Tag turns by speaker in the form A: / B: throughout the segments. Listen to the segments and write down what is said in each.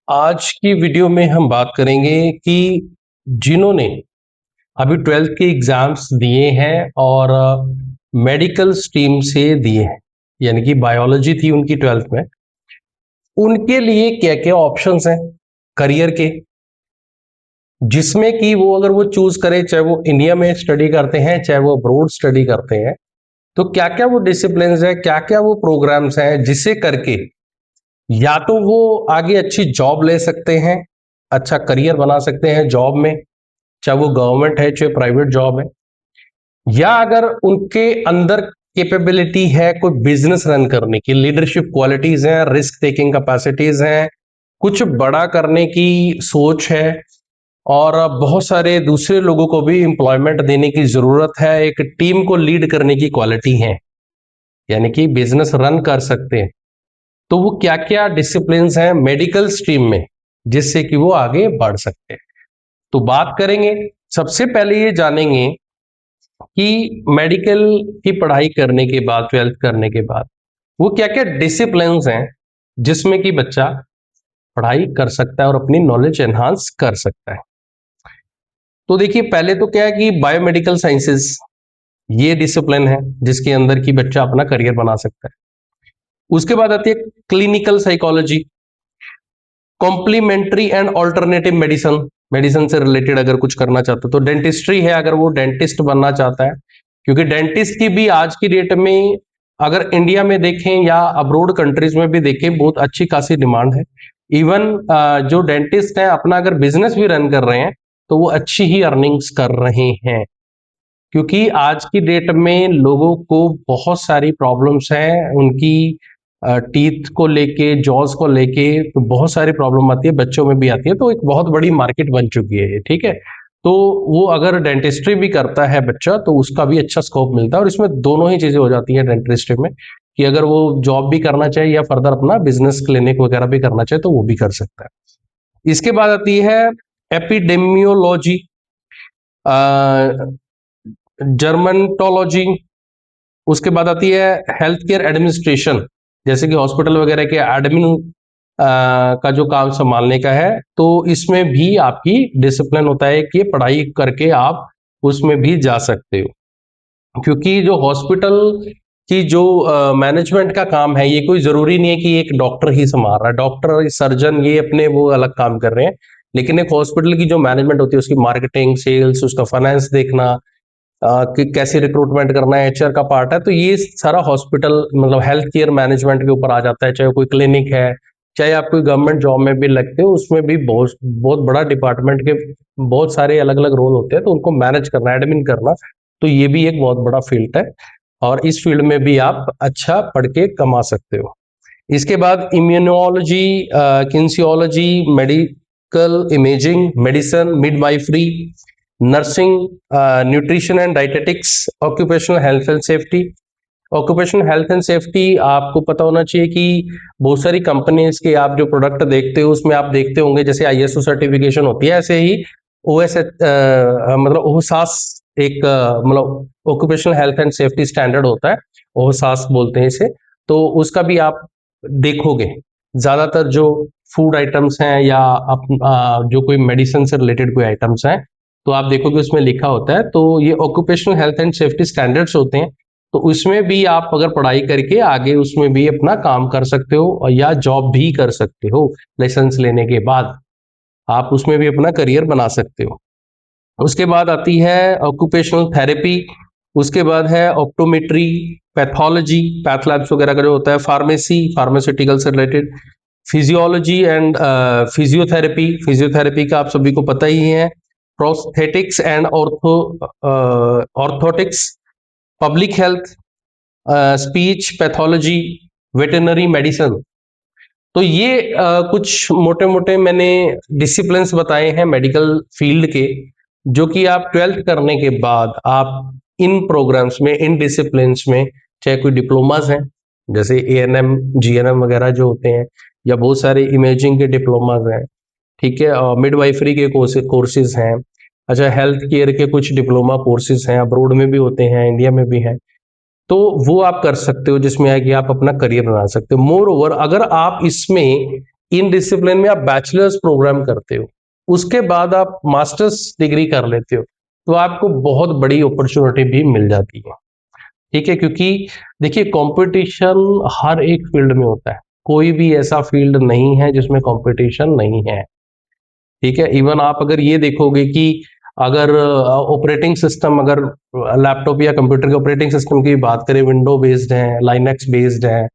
A: आज की वीडियो में हम बात करेंगे कि जिन्होंने अभी 12th के एग्जाम्स दिए हैं और मेडिकल स्ट्रीम से दिए हैं, यानी कि बायोलॉजी थी उनकी 12th में, उनके लिए क्या क्या ऑप्शंस हैं करियर के, जिसमें कि वो अगर वो चूज करें, चाहे वो इंडिया में स्टडी करते हैं चाहे वो अब्रोड स्टडी करते हैं, तो क्या क्या वो डिसिप्लिन है, क्या क्या वो प्रोग्राम्स हैं जिसे करके या तो वो आगे अच्छी जॉब ले सकते हैं, अच्छा करियर बना सकते हैं जॉब में, चाहे वो गवर्नमेंट है चाहे प्राइवेट जॉब है, या अगर उनके अंदर कैपेबिलिटी है कोई बिजनेस रन करने की, लीडरशिप क्वालिटीज हैं, रिस्क टेकिंग कैपेसिटीज हैं, कुछ बड़ा करने की सोच है, और बहुत सारे दूसरे लोगों को भी एम्प्लॉयमेंट देने की जरूरत है, एक टीम को लीड करने की क्वालिटी है, यानी कि बिजनेस रन कर सकते हैं, तो वो क्या क्या डिसिप्लिन हैं मेडिकल स्ट्रीम में जिससे कि वो आगे बढ़ सकते हैं। तो बात करेंगे, सबसे पहले ये जानेंगे कि मेडिकल की पढ़ाई करने के बाद, 12th करने के बाद, वो क्या क्या डिसिप्लिन हैं जिसमें कि बच्चा पढ़ाई कर सकता है और अपनी नॉलेज एनहांस कर सकता है। तो देखिए, पहले तो क्या है कि बायोमेडिकल साइंसेस ये डिसिप्लिन है जिसके अंदर की बच्चा अपना करियर बना सकता है। उसके बाद आती है clinical psychology, complementary and alternative medicine, medicine से रिलेटेड अगर कुछ करना चाहता है तो डेंटिस्ट्री है, अगर वो डेंटिस्ट बनना चाहता है, क्योंकि डेंटिस्ट की भी आज की डेट में अगर इंडिया में देखें या अब्रोड कंट्रीज में भी देखें बहुत अच्छी खासी डिमांड है। इवन जो डेंटिस्ट हैं अपना अगर बिजनेस भी रन कर रहे हैं तो वो अच्छी ही अर्निंग्स कर रहे हैं, क्योंकि आज की डेट में लोगों को बहुत सारी प्रॉब्लम्स हैं, उनकी टीथ को लेके, जॉज को लेके, तो बहुत सारी प्रॉब्लम आती है, बच्चों में भी आती है, तो एक बहुत बड़ी मार्केट बन चुकी है ये, ठीक है। तो वो अगर डेंटिस्ट्री भी करता है बच्चा तो उसका भी अच्छा स्कोप मिलता है, और इसमें दोनों ही चीजें हो जाती हैं डेंटिस्ट्री में, कि अगर वो जॉब भी करना चाहे या फर्दर अपना बिजनेस क्लिनिक वगैरह भी करना चाहे तो वो भी कर सकता है। इसके बाद आती है एपिडेमियोलॉजी, जर्मेंटोलॉजी, उसके बाद आती है हेल्थ केयर एडमिनिस्ट्रेशन, जैसे कि हॉस्पिटल वगैरह के एडमिन का जो काम संभालने का है, तो इसमें भी आपकी डिसिप्लिन होता है कि पढ़ाई करके आप उसमें भी जा सकते हो, क्योंकि जो हॉस्पिटल की जो मैनेजमेंट का काम है, ये कोई जरूरी नहीं है कि एक डॉक्टर ही संभाल रहा है, डॉक्टर सर्जन ये अपने वो अलग काम कर रहे हैं, लेकिन एक हॉस्पिटल की जो मैनेजमेंट होती है, उसकी मार्केटिंग, सेल्स, उसका फाइनेंस देखना, कि कैसे रिक्रूटमेंट करना है, एचआर का पार्ट है, तो ये सारा हॉस्पिटल मतलब हेल्थ केयर मैनेजमेंट के ऊपर आ जाता है। चाहे कोई क्लिनिक है, चाहे आप कोई गवर्नमेंट जॉब में भी लगते हो, उसमें भी बहुत बहुत बड़ा डिपार्टमेंट के बहुत सारे अलग अलग रोल होते हैं, तो उनको मैनेज करना, एडमिन करना, तो ये भी एक बहुत बड़ा फील्ड है, और इस फील्ड में भी आप अच्छा पढ़ के कमा सकते हो। इसके बाद immunology, kinesiology, medical imaging, medicine, midwifery, nursing, nutrition and dietetics, occupational health and safety. Occupational health and safety आपको पता होना चाहिए कि बहुत सारी कंपनीज के आप जो प्रोडक्ट देखते हो उसमें आप देखते होंगे, जैसे आईएसओ सर्टिफिकेशन होती है, ऐसे ही ओएस मतलब ओहसास एक मतलब occupational health and safety standard होता है, ओहसास बोलते हैं इसे, तो उसका भी आप देखोगे। ज्यादातर जो फूड आइटम्स हैं या जो कोई मेडिसिन से रिलेटेड कोई आइटम्स हैं, तो आप देखोगे उसमें लिखा होता है, तो ये occupational health and safety standards होते हैं, तो उसमें भी आप अगर पढ़ाई करके आगे उसमें भी अपना काम कर सकते हो या जॉब भी कर सकते हो, लाइसेंस लेने के बाद आप उसमें भी अपना करियर बना सकते हो। उसके बाद आती है ऑक्यूपेशनल थेरेपी, उसके बाद है ऑप्टोमेट्री, पैथोलॉजी, पैथ लैब्स वगैरह का जो होता है, फार्मेसी, फार्मास्यूटिकल से related, physiology and physiotherapy, physiotherapy का आप सभी को पता ही है, prosthetics and orthotics, public health, speech pathology, veterinary medicine. तो ये कुछ मोटे मोटे मैंने डिसिप्लिन्स बताए हैं मेडिकल फील्ड के, जो कि आप 12th करने के बाद आप इन प्रोग्राम्स में, इन डिसिप्लिन्स में, चाहे कोई डिप्लोमास हैं जैसे एएनएम, जीएनएम वगैरह जो होते हैं, या बहुत सारे इमेजिंग के डिप्लोमास हैं, ठीक है, और मिडवाइफरी के कोर्सेज हैं, अच्छा हेल्थ केयर के कुछ डिप्लोमा कोर्सेज हैं, अब्रोड में भी होते हैं, इंडिया में भी हैं, तो वो आप कर सकते हो, जिसमें है कि आप अपना करियर बना सकते हो। मोर ओवर अगर आप इसमें इन डिसिप्लिन में आप बैचलर्स प्रोग्राम करते हो, उसके बाद आप मास्टर्स डिग्री कर लेते हो, तो आपको बहुत बड़ी अपॉर्चुनिटी भी मिल जाती है। ठीक है, क्योंकि देखिए कंपटीशन हर एक फील्ड में होता है, कोई भी ऐसा फील्ड नहीं है जिसमें कंपटीशन नहीं है। ठीक है, इवन आप अगर ये देखोगे कि अगर ऑपरेटिंग सिस्टम, अगर लैपटॉप या कंप्यूटर के ऑपरेटिंग सिस्टम की बात करें, विंडो बेस्ड है, लाइनक्स बेस्ड है,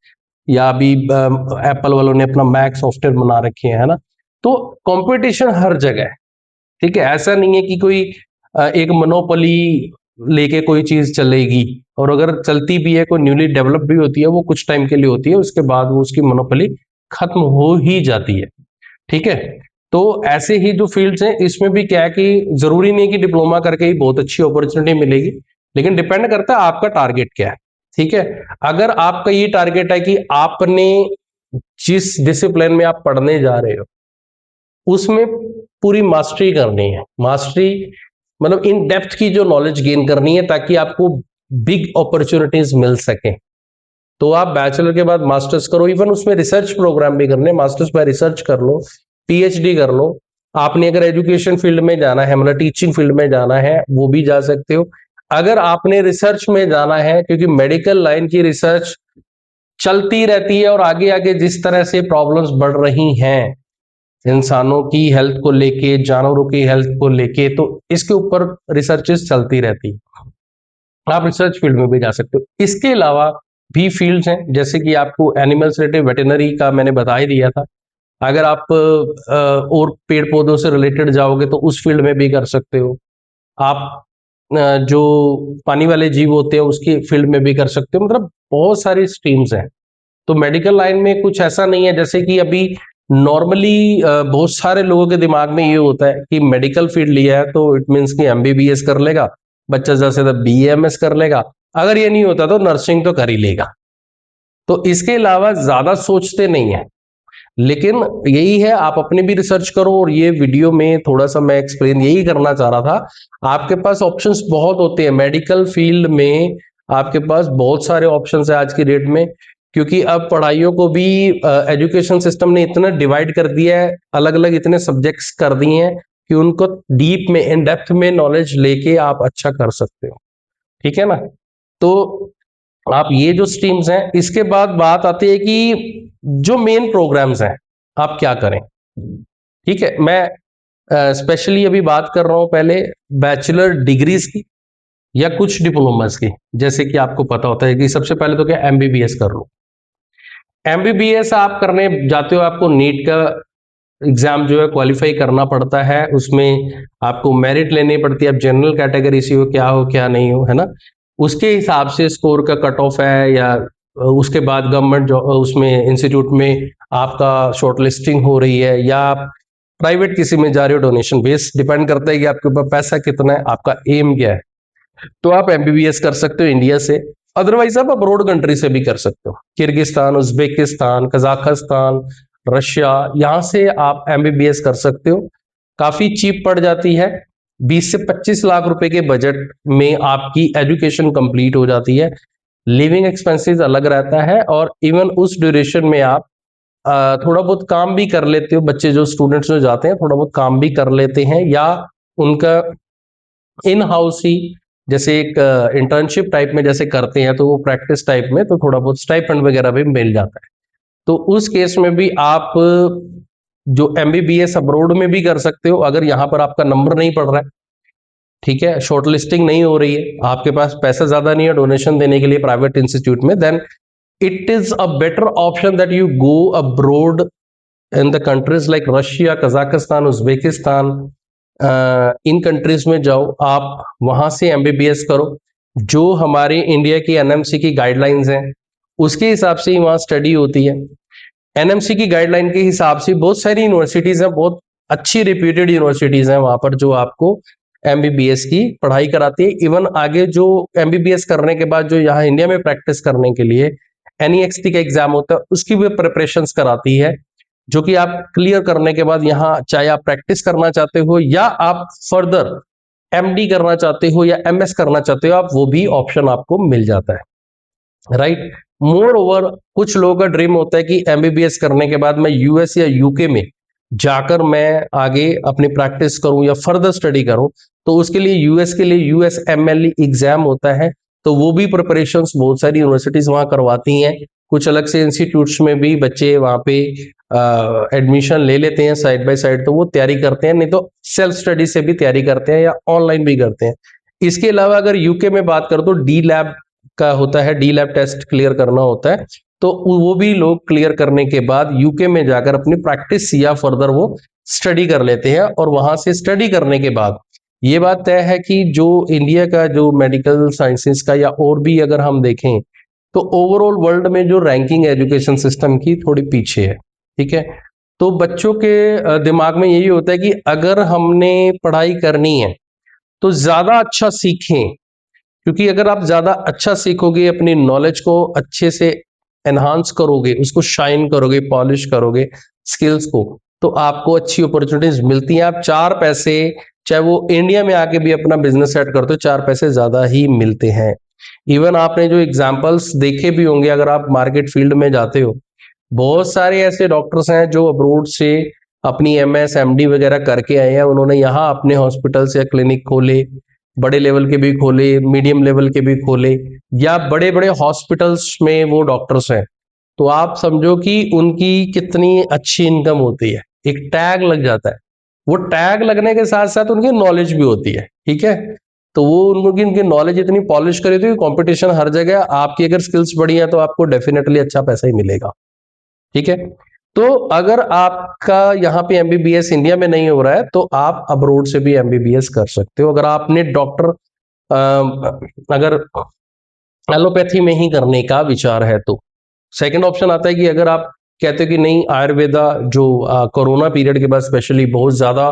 A: या अभी एप्पल वालों ने अपना मैक सॉफ्टवेयर बना रखे है ना, तो कंपटीशन हर जगह है। ठीक है, ऐसा नहीं है कि कोई एक मोनोपोली लेके कोई चीज चलेगी, और अगर चलती भी है, कोई न्यूली डेवलप भी होती है, वो कुछ टाइम के लिए होती है, उसके बाद वो उसकी मोनोपोली खत्म हो ही जाती है। ठीक है, तो ऐसे ही जो फील्ड्स हैं इसमें भी क्या है कि जरूरी नहीं है कि डिप्लोमा करके ही बहुत अच्छी अपॉर्चुनिटी मिलेगी, लेकिन डिपेंड करता है आपका टारगेट क्या है। ठीक है, अगर आपका ये टारगेट है कि आपने जिस डिसिप्लिन में आप पढ़ने जा रहे हो उसमें पूरी मास्टरी करनी है, मास्टरी मतलब इन डेप्थ की जो नॉलेज गेन करनी है ताकि आपको बिग अपॉर्चुनिटीज मिल सके, तो आप बैचलर के बाद मास्टर्स करो, इवन उसमें रिसर्च प्रोग्राम भी करने, मास्टर्स बाय रिसर्च कर लो, पीएचडी कर लो। आपने अगर एजुकेशन फील्ड में जाना है, मतलब टीचिंग फील्ड में जाना है, वो भी जा सकते हो। अगर आपने रिसर्च में जाना है, क्योंकि मेडिकल लाइन की रिसर्च चलती रहती है, और आगे आगे जिस तरह से प्रॉब्लम्स बढ़ रही हैं इंसानों की हेल्थ को लेके, जानवरों की हेल्थ को लेके, तो इसके ऊपर रिसर्चेस चलती रहती है। आप रिसर्च फील्ड में भी जा सकते हो। इसके अलावा भी फील्ड्स हैं, जैसे कि आपको एनिमल्स रिलेटेड वेटेनरी का मैंने बता ही दिया था। अगर आप और पेड़ पौधों से रिलेटेड जाओगे तो उस फील्ड में भी कर सकते हो। आप जो पानी वाले जीव होते हैं उसकी फील्ड में भी कर सकते हो, मतलब बहुत सारी स्ट्रीम्स हैं। तो मेडिकल लाइन में कुछ ऐसा नहीं है, जैसे कि अभी नॉर्मली बहुत सारे लोगों के दिमाग में ये होता है कि मेडिकल फील्ड लिया है तो इट मीन्स कि एमबीबीएस कर लेगा बच्चा, ज्यादा से ज्यादा बीएमएस कर लेगा, अगर ये नहीं होता तो नर्सिंग तो कर ही लेगा। तो इसके अलावा ज्यादा सोचते नहीं है, लेकिन यही है, आप अपने भी रिसर्च करो, और ये वीडियो में थोड़ा सा मैं एक्सप्लेन यही करना चाह रहा था। आपके पास ऑप्शंस बहुत होते हैं मेडिकल फील्ड में, आपके पास बहुत सारे ऑप्शंस है आज की डेट में, क्योंकि अब पढ़ाइयों को भी एजुकेशन सिस्टम ने इतना डिवाइड कर दिया है, अलग अलग इतने सब्जेक्ट्स कर दिए हैं कि उनको डीप में, इन डेप्थ में नॉलेज लेके आप अच्छा कर सकते हो। ठीक है ना, तो आप ये जो स्ट्रीम्स हैं, इसके बाद बात आती है कि जो मेन प्रोग्राम्स हैं आप क्या करें। ठीक है, मैं स्पेशली अभी बात कर रहा हूं पहले बैचलर डिग्रीज की या कुछ डिप्लोमास की। जैसे कि आपको पता होता है कि सबसे पहले तो क्या, एमबीबीएस कर लो। एमबीबीएस आप करने जाते हो, आपको नीट का एग्जाम जो है क्वालिफाई करना पड़ता है, उसमें आपको मेरिट लेनी पड़ती है, आप जनरल कैटेगरी से हो क्या नहीं हो, है ना, उसके हिसाब से स्कोर का कट ऑफ है, या उसके बाद गवर्नमेंट उसमें इंस्टीट्यूट में आपका शॉर्ट लिस्टिंग हो रही है, या आप प्राइवेट किसी में जा रहे हो, डोनेशन बेस डिपेंड करता है कि आपके पास पैसा कितना है, आपका एम क्या है। तो आप एमबीबीएस कर सकते हो इंडिया से, अदरवाइज आप अब्रोड कंट्री से भी कर सकते हो, किर्गिस्तान, उज्बेकिस्तान, कजाकिस्तान, रशिया, यहां से आप एमबीबीएस कर सकते हो। काफी चीप पड़ जाती है, 20 से 25 लाख रुपए के बजट में आपकी एजुकेशन कंप्लीट हो जाती है। लिविंग एक्सपेंसेस अलग रहता है, और इवन उस ड्यूरेशन में आप थोड़ा बहुत काम भी कर लेते हो। बच्चे जो स्टूडेंट्स जो जाते हैं थोड़ा बहुत काम भी कर लेते हैं, या उनका इन हाउस ही जैसे एक इंटर्नशिप टाइप में जैसे करते हैं, तो वो प्रैक्टिस टाइप में, तो थोड़ा बहुत स्टाइपेंड वगैरह भी मिल जाता है। तो उस केस में भी आप जो एमबीबीएस अब्रोड में भी कर सकते हो, अगर यहाँ पर आपका नंबर नहीं पड़ रहा है, ठीक है, शॉर्ट लिस्टिंग नहीं हो रही है, आपके पास पैसा ज्यादा नहीं है डोनेशन देने के लिए प्राइवेट इंस्टीट्यूट में, then it is a better option that you go abroad in the countries like Russia, Kazakhstan, Uzbekistan. इन कंट्रीज में जाओ, आप वहां से एमबीबीएस करो, जो हमारे इंडिया की एनएमसी की गाइडलाइंस हैं उसके हिसाब से ही वहां स्टडी होती है। एनएमसी की गाइडलाइन के हिसाब से बहुत सारी यूनिवर्सिटीज हैं, बहुत अच्छी रिप्यूटेड यूनिवर्सिटीज हैं वहां पर, जो आपको एमबीबीएस की पढ़ाई कराती है। इवन आगे जो एमबीबीएस करने के बाद जो यहाँ इंडिया में प्रैक्टिस करने के लिए एनईएक्सटी का एग्जाम होता है, उसकी भी प्रिपरेशन कराती है, जो कि आप क्लियर करने के बाद यहाँ चाहे आप प्रैक्टिस करना चाहते हो या आप फर्दर एमडी करना चाहते हो या एमएस करना चाहते हो, आप वो भी ऑप्शन आपको मिल जाता है, राइट। मोर ओवर कुछ लोगों का ड्रीम होता है कि एमबीबीएस करने के बाद मैं यूएस या यूके में जाकर मैं आगे अपनी प्रैक्टिस करूं या फर्दर स्टडी करूं, तो उसके लिए यूएस के लिए यूएसएमएलई एग्जाम होता है। तो वो भी प्रिपरेशंस बहुत सारी यूनिवर्सिटीज वहां करवाती हैं। कुछ अलग से इंस्टीट्यूट्स में भी बच्चे वहां पे एडमिशन ले लेते हैं साइड बाय साइड, तो वो तैयारी करते हैं, नहीं तो सेल्फ स्टडी से भी तैयारी करते हैं या ऑनलाइन भी करते हैं। इसके अलावा अगर यूके में बात करो तो डी लैब का होता है, डी लैब टेस्ट क्लियर करना होता है, तो वो भी लोग क्लियर करने के बाद यूके में जाकर अपनी प्रैक्टिस या फर्दर वो स्टडी कर लेते हैं। और वहां से स्टडी करने के बाद ये बात तय है कि जो इंडिया का जो मेडिकल साइंसेस का या और भी अगर हम देखें तो ओवरऑल वर्ल्ड में जो रैंकिंग एजुकेशन सिस्टम की थोड़ी पीछे है। ठीक है, तो बच्चों के दिमाग में यही होता है कि अगर हमने पढ़ाई करनी है तो ज्यादा अच्छा सीखें, क्योंकि अगर आप ज्यादा अच्छा सीखोगे, अपनी नॉलेज को अच्छे से एनहांस करोगे, उसको शाइन करोगे, पॉलिश करोगे स्किल्स को, तो आपको अच्छी अपॉर्चुनिटीज मिलती हैं। आप चार पैसे, चाहे वो इंडिया में आके भी अपना बिजनेस सेट करते हो, चार पैसे ज्यादा ही मिलते हैं। इवन आपने जो एग्जांपल्स देखे भी होंगे, अगर आप मार्केट फील्ड में जाते हो, बहुत सारे ऐसे डॉक्टर्स हैं जो अब्रोड से अपनी एमएस एमडी वगैरह करके आए हैं। उन्होंने यहाँ अपने हॉस्पिटल्स या क्लिनिक खोले, बड़े लेवल के भी खोले, मीडियम लेवल के भी खोले, या बड़े बड़े हॉस्पिटल्स में वो डॉक्टर्स हैं। तो आप समझो कि उनकी कितनी अच्छी इनकम होती है, एक टैग लग जाता है। वो टैग लगने के साथ साथ उनकी नॉलेज भी होती है। ठीक है, तो वो उनकी नॉलेज इतनी पॉलिश करी थी, कंपटीशन हर जगह, आपकी अगर स्किल्स बढ़ी है तो आपको डेफिनेटली अच्छा पैसा ही मिलेगा। ठीक है, तो अगर आपका यहाँ पे एमबीबीएस इंडिया में नहीं हो रहा है तो आप अब्रोड से भी एमबीबीएस कर सकते हो। अगर आपने डॉक्टर अगर एलोपैथी में ही करने का विचार है तो सेकंड ऑप्शन आता है कि अगर आप कहते हो कि नहीं, आयुर्वेदा जो कोरोना पीरियड के बाद स्पेशली बहुत ज्यादा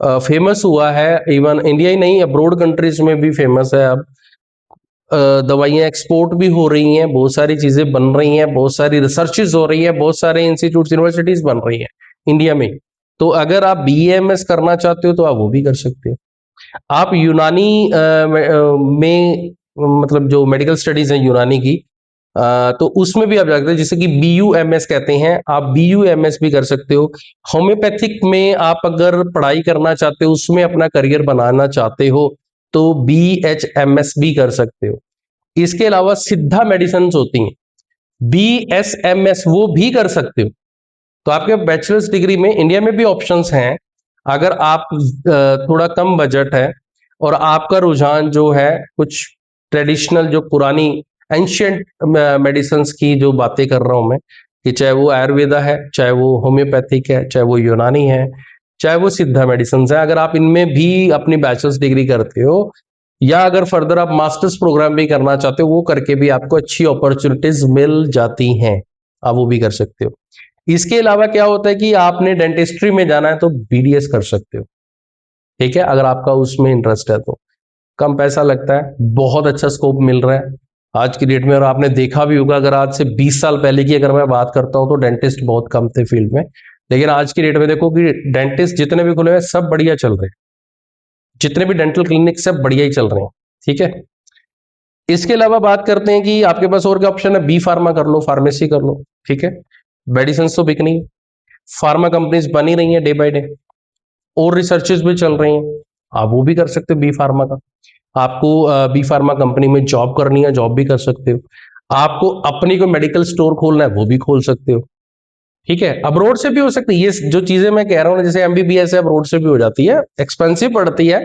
A: फेमस हुआ है, इवन इंडिया ही नहीं अब्रोड कंट्रीज में भी फेमस है। अब दवाइयाँ एक्सपोर्ट भी हो रही हैं, बहुत सारी चीजें बन रही हैं, बहुत सारी रिसर्चेज हो रही हैं, बहुत सारे इंस्टीट्यूट यूनिवर्सिटीज बन रही हैं इंडिया में। तो अगर आप बीएमएस करना चाहते हो तो आप वो भी कर सकते हो। आप यूनानी में मतलब जो मेडिकल स्टडीज है यूनानी की, तो उसमें भी आप जा सकते हैं, जैसे कि बीयूएमएस कहते हैं, आप बीयूएमएस भी कर सकते हो। होम्योपैथिक में आप अगर पढ़ाई करना चाहते हो, उसमें अपना करियर बनाना चाहते हो, तो बीएचएमएस भी कर सकते हो। इसके अलावा सिद्धा मेडिसिन होती हैं, बीएसएमएस, वो भी कर सकते हो। तो आपके बैचलर्स डिग्री में इंडिया में भी ऑप्शंस हैं। अगर आप थोड़ा कम बजट है और आपका रुझान जो है कुछ ट्रेडिशनल, जो पुरानी एंशियंट मेडिसिन की जो बातें कर रहा हूं मैं, कि चाहे वो आयुर्वेदा है, चाहे वो होम्योपैथिक है, चाहे वो यूनानी है, चाहे वो सिद्धा मेडिसिन है, अगर आप इनमें भी अपनी बैचलर्स डिग्री करते हो या अगर फर्दर आप मास्टर्स प्रोग्राम भी करना चाहते हो, वो करके भी आपको अच्छी अपॉर्चुनिटीज मिल जाती हैं, आप वो भी कर सकते हो। इसके अलावा क्या होता है कि आपने डेंटिस्ट्री में जाना है तो बीडीएस कर सकते हो। ठीक है, अगर आपका उसमें इंटरेस्ट है तो कम पैसा लगता है, बहुत अच्छा स्कोप मिल रहा है आज की डेट में। और आपने देखा भी होगा, अगर आज से 20 साल पहले की अगर मैं बात करता हूं तो डेंटिस्ट बहुत कम थे फील्ड में, लेकिन आज की डेट में देखो कि डेंटिस्ट जितने भी खुले हैं सब बढ़िया चल रहे हैं, जितने भी डेंटल क्लिनिक सब बढ़िया ही चल रहे हैं। ठीक है, इसके अलावा बात करते हैं कि आपके पास और क्या ऑप्शन है। बी फार्मा कर लो, फार्मेसी कर लो। ठीक है, मेडिसिन तो बिक नहीं, फार्मा कंपनीज बनी रही हैं डे बाय डे, और रिसर्चेज भी चल रही हैं, आप वो भी कर सकते हो बी फार्मा का। आपको बी फार्मा कंपनी में जॉब करनी है, जॉब भी कर सकते हो। आपको अपनी कोई मेडिकल स्टोर खोलना है, वो भी खोल सकते हो। ठीक है, अब्रोड से भी हो सकती है। ये जो चीजें मैं कह रहा हूँ, जैसे एमबीबीएस है, अब्रोड से भी हो जाती है, एक्सपेंसिव पड़ती है।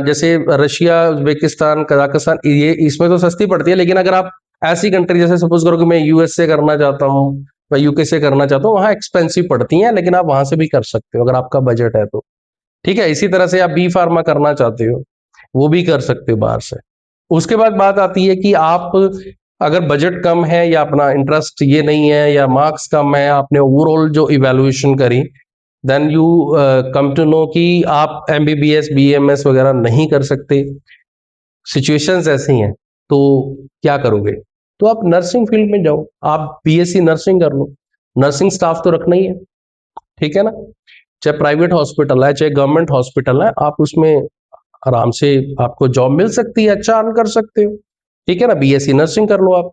A: जैसे रशिया, उज्बेकिस्तान, कजाकिस्तान, ये इसमें तो सस्ती पड़ती है, लेकिन अगर आप ऐसी कंट्री जैसे सपोज करो कि मैं यूएस से करना चाहता हूँ, मैं यूके से करना चाहता हूँ, वहां एक्सपेंसिव पड़ती हैं, लेकिन आप वहां से भी कर सकते हो अगर आपका बजट है तो। ठीक है, इसी तरह से आप बी फार्मा करना चाहते हो, वो भी कर सकते हो बाहर से। उसके बाद बात आती है कि आप अगर बजट कम है या अपना इंटरेस्ट ये नहीं है या मार्क्स कम है, आपने ओवरऑल जो इवैल्यूएशन करी, then you come to know कि आप एमबीबीएस बीएमएस वगैरह नहीं कर सकते, सिचुएशंस ऐसी हैं, तो क्या करोगे? तो आप नर्सिंग फील्ड में जाओ, आप बीएससी नर्सिंग कर लो, नर्सिंग स्टाफ तो रखना ही है। ठीक है ना, चाहे प्राइवेट हॉस्पिटल है चाहे गवर्नमेंट हॉस्पिटल है, आप उसमें आराम से आपको जॉब मिल सकती है, अच्छा अर्न कर सकते हो। ठीक है ना, बीएससी नर्सिंग कर लो आप।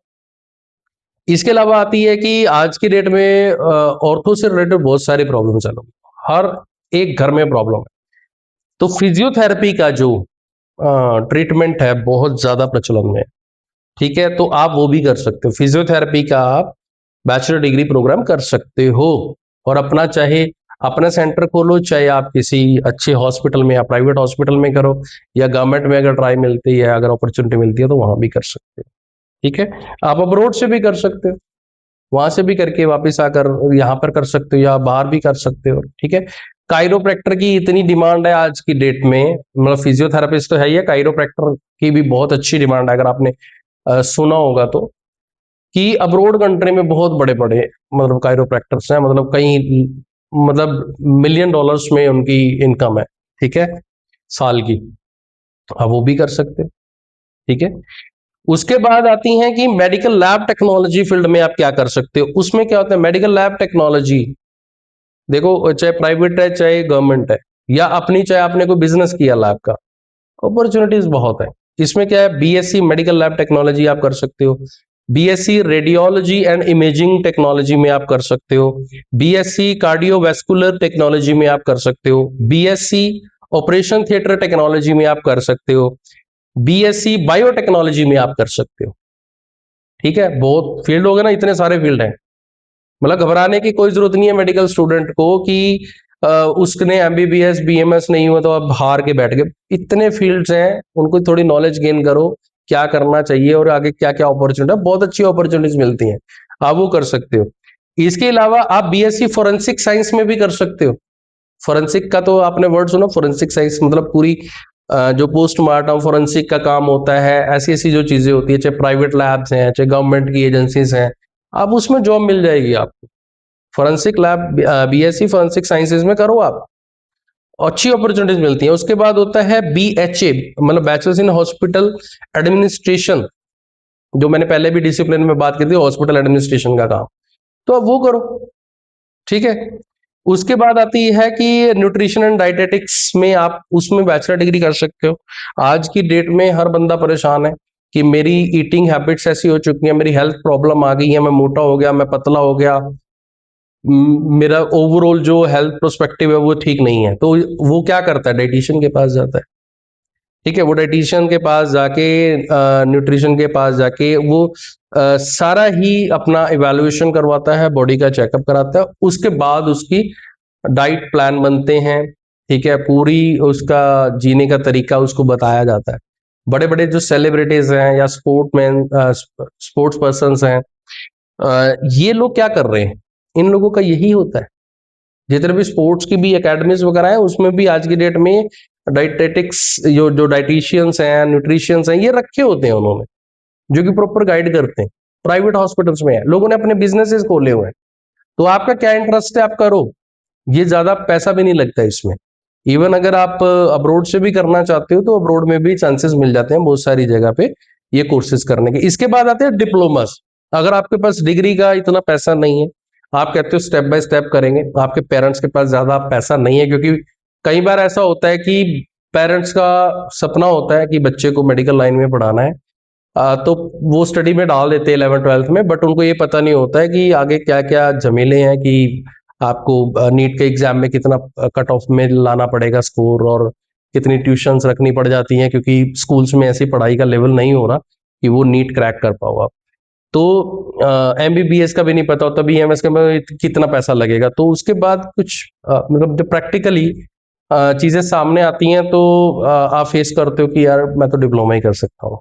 A: इसके अलावा आती है कि आज की डेट में ऑर्थो से रिलेटेड बहुत सारी प्रॉब्लम्स है, हर एक घर में प्रॉब्लम है। तो फिजियोथेरेपी का जो ट्रीटमेंट है बहुत ज्यादा प्रचलन में है, ठीक है। तो आप वो भी कर सकते हो, फिजियोथेरेपी का आप बैचलर डिग्री प्रोग्राम कर सकते हो, और अपना चाहे अपना सेंटर खोलो, चाहे आप किसी अच्छे हॉस्पिटल में या प्राइवेट हॉस्पिटल में करो, या गवर्नमेंट में अगर ट्राई मिलती है, अगर अपॉर्चुनिटी मिलती है तो वहां भी कर सकते हो, ठीक है। आप अब्रोड से भी कर सकते हो, वहां से भी करके वापस आकर यहाँ पर कर सकते हो, या बाहर भी कर सकते हो, ठीक है। काइरोप्रैक्टर की इतनी डिमांड है आज की डेट में, मतलब फिजियोथेरापिस्ट तो है ही है, काइरोप्रैक्टर की भी बहुत अच्छी डिमांड है। अगर आपने सुना होगा तो, कि अब्रोड कंट्री में बहुत बड़े बड़े मतलब काइरोप्रैक्टर्स हैं, मतलब कई मतलब $1,000,000 में उनकी इनकम है, ठीक है, साल की। आप वो भी कर सकते हैं, ठीक है। उसके बाद आती हैं कि मेडिकल लैब टेक्नोलॉजी फील्ड में आप क्या कर सकते हो। उसमें क्या होता है, मेडिकल लैब टेक्नोलॉजी, देखो चाहे प्राइवेट है चाहे गवर्नमेंट है, या अपनी चाहे आपने कोई बिजनेस किया लैब का, अपॉर्चुनिटीज बहुत है। इसमें क्या है, बीएससी मेडिकल लैब टेक्नोलॉजी आप कर सकते हो, BSc radiology and imaging technology में आप कर सकते हो, बीएससी कार्डियोवैस्कुलर टेक्नोलॉजी में आप कर सकते हो, बीएससी ऑपरेशन थिएटर टेक्नोलॉजी में आप कर सकते हो, बीएससी बायोटेक्नोलॉजी में आप कर सकते हो, ठीक है। बहुत फील्ड हो गए ना, इतने सारे फील्ड हैं, मतलब घबराने की कोई जरूरत नहीं है मेडिकल स्टूडेंट को कि उसने एमबीबीएस बीएमएस नहीं हुआ तो अब हार के बैठ गए। इतने फील्ड्स हैं, उनको थोड़ी नॉलेज गेन करो क्या करना चाहिए और आगे क्या क्या अपॉर्चुनिटी है, बहुत अच्छी अपॉर्चुनिटीज मिलती हैं, आप वो कर सकते हो। इसके अलावा आप बीएससी फोरेंसिक साइंस में भी कर सकते हो। फोरेंसिक का तो आपने वर्ड सुना, फोरेंसिक साइंस मतलब पूरी जो पोस्टमार्टम फोरेंसिक का काम होता है, ऐसी ऐसी जो चीजें होती है, चाहे प्राइवेट लैब्स हैं चाहे गवर्नमेंट की एजेंसीज हैं, आप उसमें जॉब मिल जाएगी आपको। Forensic lab BSc forensic sciences में करो आप, अच्छी अपॉर्चुनिटीज मिलती हैं। उसके बाद होता है बीएचए, मतलब बैचलर्स इन हॉस्पिटल एडमिनिस्ट्रेशन, जो मैंने पहले भी डिसिप्लिन में बात की थी, हॉस्पिटल एडमिनिस्ट्रेशन का काम, तो आप वो करो, ठीक है। उसके बाद आती है कि न्यूट्रिशन एंड डाइटेटिक्स में आप उसमें बैचलर डिग्री कर सकते हो। आज की डेट में हर बंदा परेशान है कि मेरी ईटिंग हैबिट्स ऐसी हो चुकी है, मेरी हेल्थ प्रॉब्लम आ गई है, मैं मोटा हो गया, मैं पतला हो गया, मेरा ओवरऑल जो हेल्थ प्रोस्पेक्टिव है वो ठीक नहीं है, तो वो क्या करता है, डाइटिशियन के पास जाता है, ठीक है। वो डाइटिशियन के पास जाके, न्यूट्रिशन के पास जाके वो सारा ही अपना इवैल्यूएशन करवाता है, बॉडी का चेकअप कराता है, उसके बाद उसकी डाइट प्लान बनते हैं, ठीक है। पूरी उसका जीने का तरीका उसको बताया जाता है। बड़े बड़े जो सेलिब्रिटीज हैं या स्पोर्ट्स पर्सन हैं, ये लोग क्या कर रहे हैं, इन लोगों का यही होता है। जितने भी स्पोर्ट्स की भी एकेडमीज वगैरह है, उसमें भी आज की डेट में डाइटेटिक्स जो डाइटिशियंस हैं, न्यूट्रिशियंस हैं, ये रखे होते हैं उन्होंने, जो कि प्रॉपर गाइड करते हैं। प्राइवेट हॉस्पिटल्स में है, लोगों ने अपने बिजनेसेस खोले हुए हैं, तो आपका क्या इंटरेस्ट है आप करो, ये ज्यादा पैसा भी नहीं लगता इसमें। इवन अगर आप अब्रोड से भी करना चाहते हो तो अब्रोड में भी चांसेस मिल जाते हैं बहुत सारी जगह पे ये कोर्सेज करने के। इसके बाद आते हैं डिप्लोमास। अगर आपके पास डिग्री का इतना पैसा नहीं है, आप कहते हो स्टेप बाय स्टेप करेंगे, आपके पेरेंट्स के पास ज्यादा पैसा नहीं है, क्योंकि कई बार ऐसा होता है कि पेरेंट्स का सपना होता है कि बच्चे को मेडिकल लाइन में पढ़ाना है, तो वो स्टडी में डाल देते हैं 11th-12th में, बट उनको ये पता नहीं होता है कि आगे क्या क्या झमेले हैं, कि आपको नीट के एग्जाम में कितना कट ऑफ में लाना पड़ेगा स्कोर, और कितनी ट्यूशंस रखनी पड़ जाती हैं, क्योंकि स्कूल्स में ऐसी पढ़ाई का लेवल नहीं हो रहा कि वो नीट क्रैक कर पाओ आप। तो एमबीबीएस का भी नहीं पता होता, बीएमएस का में कितना पैसा लगेगा। तो उसके बाद कुछ मतलब जब प्रैक्टिकली चीजें सामने आती हैं तो आप फेस करते हो कि यार मैं तो डिप्लोमा ही कर सकता हूँ,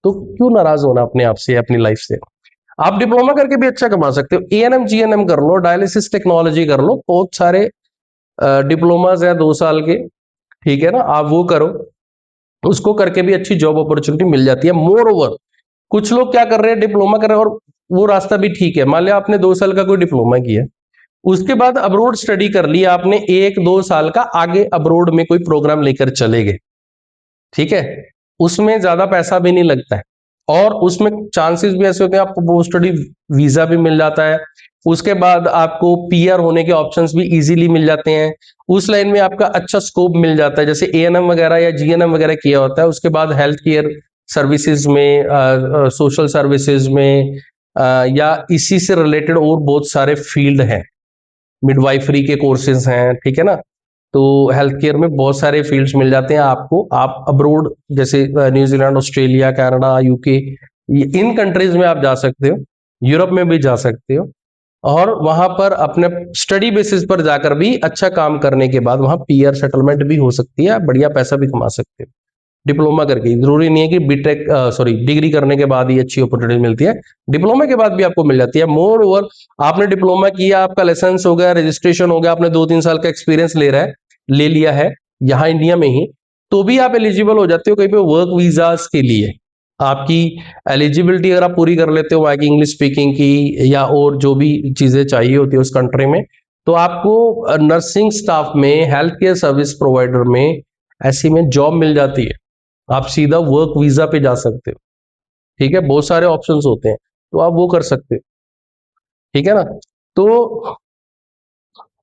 A: तो क्यों नाराज होना अपने आप से, अपनी लाइफ से। आप डिप्लोमा करके भी अच्छा कमा सकते हो, एएनएम जीएनएम कर लो, डायलिसिस टेक्नोलॉजी कर लो, बहुत सारे डिप्लोमाज है 2 साल के, ठीक है ना, आप वो करो, उसको करके भी अच्छी जॉब अपॉर्चुनिटी मिल जाती है। मोर ओवर कुछ लोग क्या कर रहे हैं, डिप्लोमा कर रहे हैं, और वो रास्ता भी ठीक है। मान लिया आपने 2 साल का कोई डिप्लोमा किया, उसके बाद अब्रोड स्टडी कर लिया आपने, 1-2 साल का आगे अब्रोड में कोई प्रोग्राम लेकर चले गए, ठीक है, उसमें ज्यादा पैसा भी नहीं लगता है, और उसमें चांसेस भी ऐसे होते हैं आपको पोस्ट स्टडी वीजा भी मिल जाता है, उसके बाद आपको पीआर होने के ऑप्शंस भी इजीली मिल जाते हैं, उस लाइन में आपका अच्छा स्कोप मिल जाता है। जैसे एएनएम वगैरह या जीएनएम वगैरह किया होता है, उसके बाद हेल्थ केयर सर्विसेज में, सोशल सर्विसेज में, या इसी से रिलेटेड और बहुत सारे फील्ड हैं, मिडवाइफरी के कोर्सेज हैं, ठीक है ना। तो हेल्थ केयर में बहुत सारे फील्ड्स मिल जाते हैं आपको। आप अब्रोड जैसे न्यूजीलैंड, ऑस्ट्रेलिया, कनाडा, यूके, इन कंट्रीज में आप जा सकते हो, यूरोप में भी जा सकते हो, और वहां पर अपने स्टडी बेसिस पर जाकर भी अच्छा काम करने के बाद वहां पीआर सेटलमेंट भी हो सकती है, बढ़िया पैसा भी कमा सकते हो डिप्लोमा करके। जरूरी नहीं है कि बीटेक डिग्री करने के बाद ही अच्छी अपॉर्चुनिटी मिलती है, डिप्लोमा के बाद भी आपको मिल जाती है। मोर ओवर आपने डिप्लोमा किया, आपका लाइसेंस हो गया, रजिस्ट्रेशन हो गया, आपने 2-3 साल का एक्सपीरियंस ले लिया है यहाँ इंडिया में ही, तो भी आप एलिजिबल हो जाते हो कहीं पे वर्क वीजास के लिए। आपकी एलिजिबिलिटी अगर आप पूरी कर लेते हो वहाँ की इंग्लिश स्पीकिंग की या और जो भी चीजें चाहिए होती है उस कंट्री में, तो आपको नर्सिंग स्टाफ में, हेल्थ केयर सर्विस प्रोवाइडर में ऐसी में जॉब मिल जाती है। आप सीधा वर्क वीजा पे जा सकते हो, ठीक है। बहुत सारे ऑप्शंस होते हैं, तो आप वो कर सकते हो, ठीक है ना। तो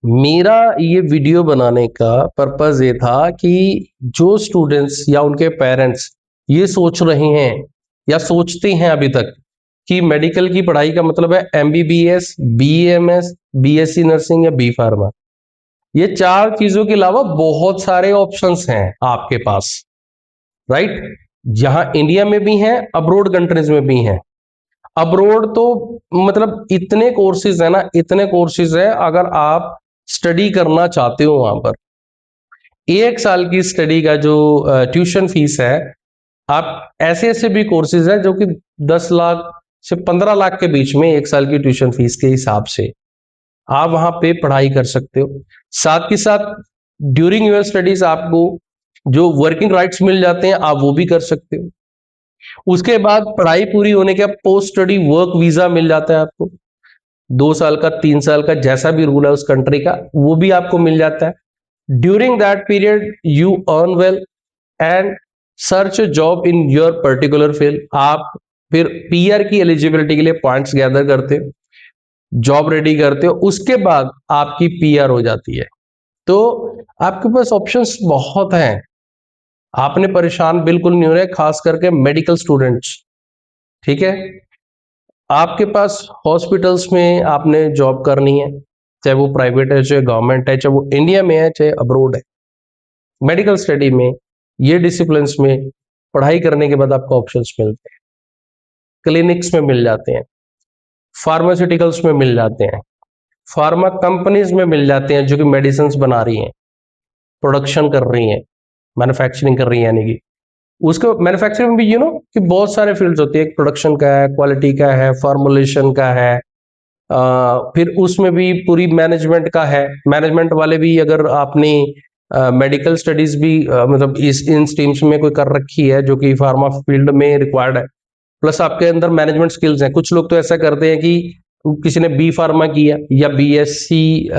A: मेरा ये वीडियो बनाने का पर्पस ये था कि जो स्टूडेंट्स या उनके पेरेंट्स ये सोच रहे हैं या सोचते हैं अभी तक कि मेडिकल की पढ़ाई का मतलब है एमबीबीएस, बीएमएस, बीएससी नर्सिंग या बी फार्मा, ये 4 चीजों के अलावा बहुत सारे ऑप्शंस हैं आपके पास, राइट। जहां इंडिया में भी हैं, अब्रोड कंट्रीज में भी हैं। अब्रोड तो मतलब इतने कोर्सेज है ना, इतने कोर्सेज है, अगर आप स्टडी करना चाहते हो वहां पर, 1 साल की स्टडी का जो ट्यूशन फीस है, आप ऐसे ऐसे भी कोर्सेज है जो कि 10 लाख से 15 लाख के बीच में 1 साल की ट्यूशन फीस के हिसाब से आप वहां पे पढ़ाई कर सकते हो। साथ के साथ ड्यूरिंग योर स्टडीज आपको जो वर्किंग राइट्स मिल जाते हैं, आप वो भी कर सकते हो। उसके बाद पढ़ाई पूरी होने के बाद पोस्ट स्टडी वर्क वीजा मिल जाता है आपको, 2 साल का, 3 साल का, जैसा भी रूल है उस कंट्री का, वो भी आपको मिल जाता है। During that period you earn well and search job in your particular field. आप फिर पीआर की एलिजिबिलिटी के लिए पॉइंट्स गैदर करते हो, जॉब रेडी करते हो, उसके बाद आपकी पीआर हो जाती है। तो आपके पास ऑप्शंस बहुत हैं, आपने परेशान बिल्कुल नहीं हो रहे, खास करके मेडिकल स्टूडेंट्स, ठीक है। आपके पास हॉस्पिटल्स में आपने जॉब करनी है, चाहे वो प्राइवेट है, चाहे गवर्नमेंट है, चाहे वो इंडिया में है, चाहे अब्रोड है। मेडिकल स्टडी में, ये डिसिप्लिन्स में पढ़ाई करने के बाद आपको ऑप्शंस मिलते हैं, क्लिनिक्स में मिल जाते हैं, फार्मास्यूटिकल्स में मिल जाते हैं, फार्मा कंपनीज में मिल जाते हैं जो कि मेडिसिन बना रही हैं, प्रोडक्शन कर रही हैं, मैन्युफैक्चरिंग कर रही हैं, यानी कि उसको मैन्युफैक्चरिंग में भी कि बहुत सारे फील्ड्स होती है, प्रोडक्शन का है, क्वालिटी का है, फॉर्मुलेशन का है, फिर उसमें भी पूरी मैनेजमेंट का है। मैनेजमेंट वाले भी, अगर आपने मेडिकल स्टडीज भी मतलब इन स्ट्रीम्स में कोई कर रखी है जो कि फार्मा फील्ड में रिक्वायर्ड है, प्लस आपके अंदर मैनेजमेंट स्किल्स हैं। कुछ लोग तो ऐसा करते हैं कि किसी ने बी फार्मा किया या बीएससी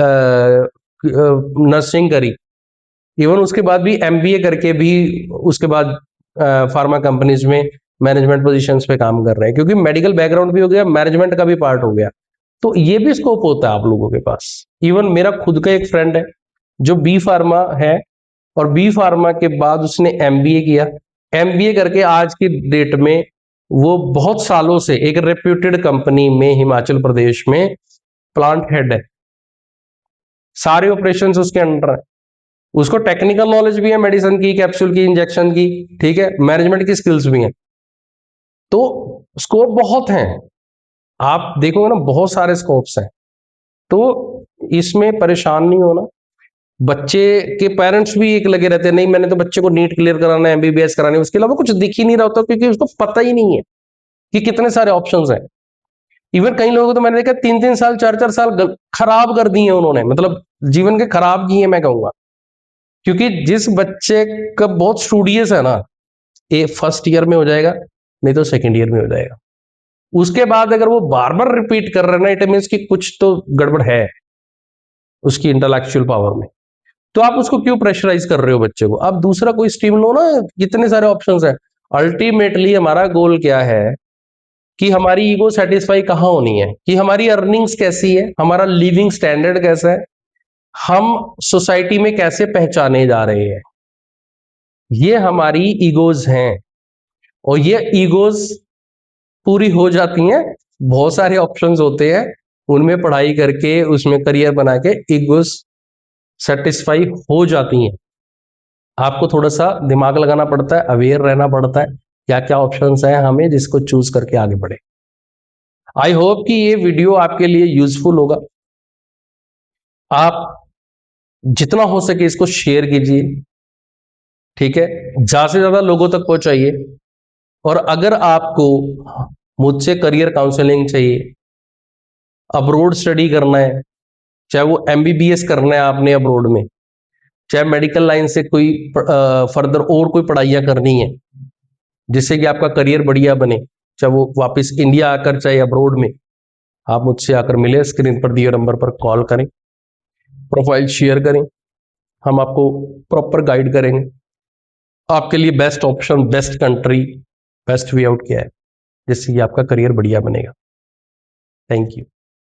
A: नर्सिंग करी, इवन उसके बाद भी एमबीए करके भी उसके बाद फार्मा कंपनीज में मैनेजमेंट पोजीशंस पे काम कर रहे हैं, क्योंकि मेडिकल बैकग्राउंड भी हो गया, मैनेजमेंट का भी पार्ट हो गया, तो ये भी स्कोप होता है आप लोगों के पास। इवन मेरा खुद का एक फ्रेंड है जो बी फार्मा है, और बी फार्मा के बाद उसने एमबीए किया, एमबीए करके आज की डेट में वो बहुत सालों से एक रेप्यूटेड कंपनी में हिमाचल प्रदेश में प्लांट हेड है, सारे ऑपरेशंस उसके अंडर है, उसको टेक्निकल नॉलेज भी है, मेडिसिन की, कैप्सूल की, इंजेक्शन की, ठीक है, मैनेजमेंट की स्किल्स भी हैं। तो स्कोप बहुत हैं, आप देखोगे ना, बहुत सारे स्कोप्स हैं। तो इसमें परेशान नहीं होना। बच्चे के पेरेंट्स भी एक लगे रहते हैं, नहीं मैंने तो बच्चे को नीट क्लियर कराना है, एमबीबीएस करानी है, उसके अलावा कुछ दिख ही नहीं रहा होता, क्योंकि उसको पता ही नहीं है कि कितने सारे ऑप्शंस हैं। इवन कई लोगों को तो मैंने देखा 3-3 साल, 4-4 साल खराब कर दिए उन्होंने, मतलब जीवन के खराब किए मैं कहूंगा। क्योंकि जिस बच्चे का बहुत स्टूडियस है ना, ये फर्स्ट ईयर में हो जाएगा, नहीं तो सेकेंड ईयर में हो जाएगा, उसके बाद अगर वो बार बार रिपीट कर रहे हैं ना, इट मीन्स कि कुछ तो गड़बड़ है उसकी इंटेलेक्चुअल पावर में। तो आप उसको क्यों प्रेशराइज कर रहे हो बच्चे को? आप दूसरा कोई स्ट्रीम लो ना, कितने सारे ऑप्शंस हैं। अल्टीमेटली हमारा गोल क्या है कि हमारी ईगो सेटिस्फाई कहाँ होनी है, कि हमारी अर्निंग्स कैसी है, हमारा लिविंग स्टैंडर्ड कैसा है, हम सोसाइटी में कैसे पहचाने जा रहे हैं, ये हमारी ईगोज हैं। और ये ईगोज पूरी हो जाती हैं बहुत सारे ऑप्शंस होते हैं, उनमें पढ़ाई करके उसमें करियर बना के ईगोस सेटिस्फाई हो जाती हैं। आपको थोड़ा सा दिमाग लगाना पड़ता है, अवेयर रहना पड़ता है, क्या क्या ऑप्शंस हैं हमें, जिसको चूज करके आगे बढ़े। आई होप कि ये वीडियो आपके लिए यूजफुल होगा। आप जितना हो सके इसको शेयर कीजिए, ठीक है, ज्यादा से ज्यादा लोगों तक पहुंचाइए। और अगर आपको मुझसे करियर काउंसलिंग चाहिए, अब्रोड स्टडी करना है, चाहे वो एमबीबीएस करना है आपने अब्रोड में, चाहे मेडिकल लाइन से कोई फर्दर और कोई पढ़ाइयाँ करनी है जिससे कि आपका करियर बढ़िया बने, चाहे वो वापस इंडिया आकर चाहे अब्रोड में, आप मुझसे आकर मिले, स्क्रीन पर दिए नंबर पर कॉल करें, प्रोफाइल शेयर करें, हम आपको प्रॉपर गाइड करेंगे आपके लिए best option, best country, best way out क्या है जिससे कि आपका करियर बढ़िया बनेगा। Thank you.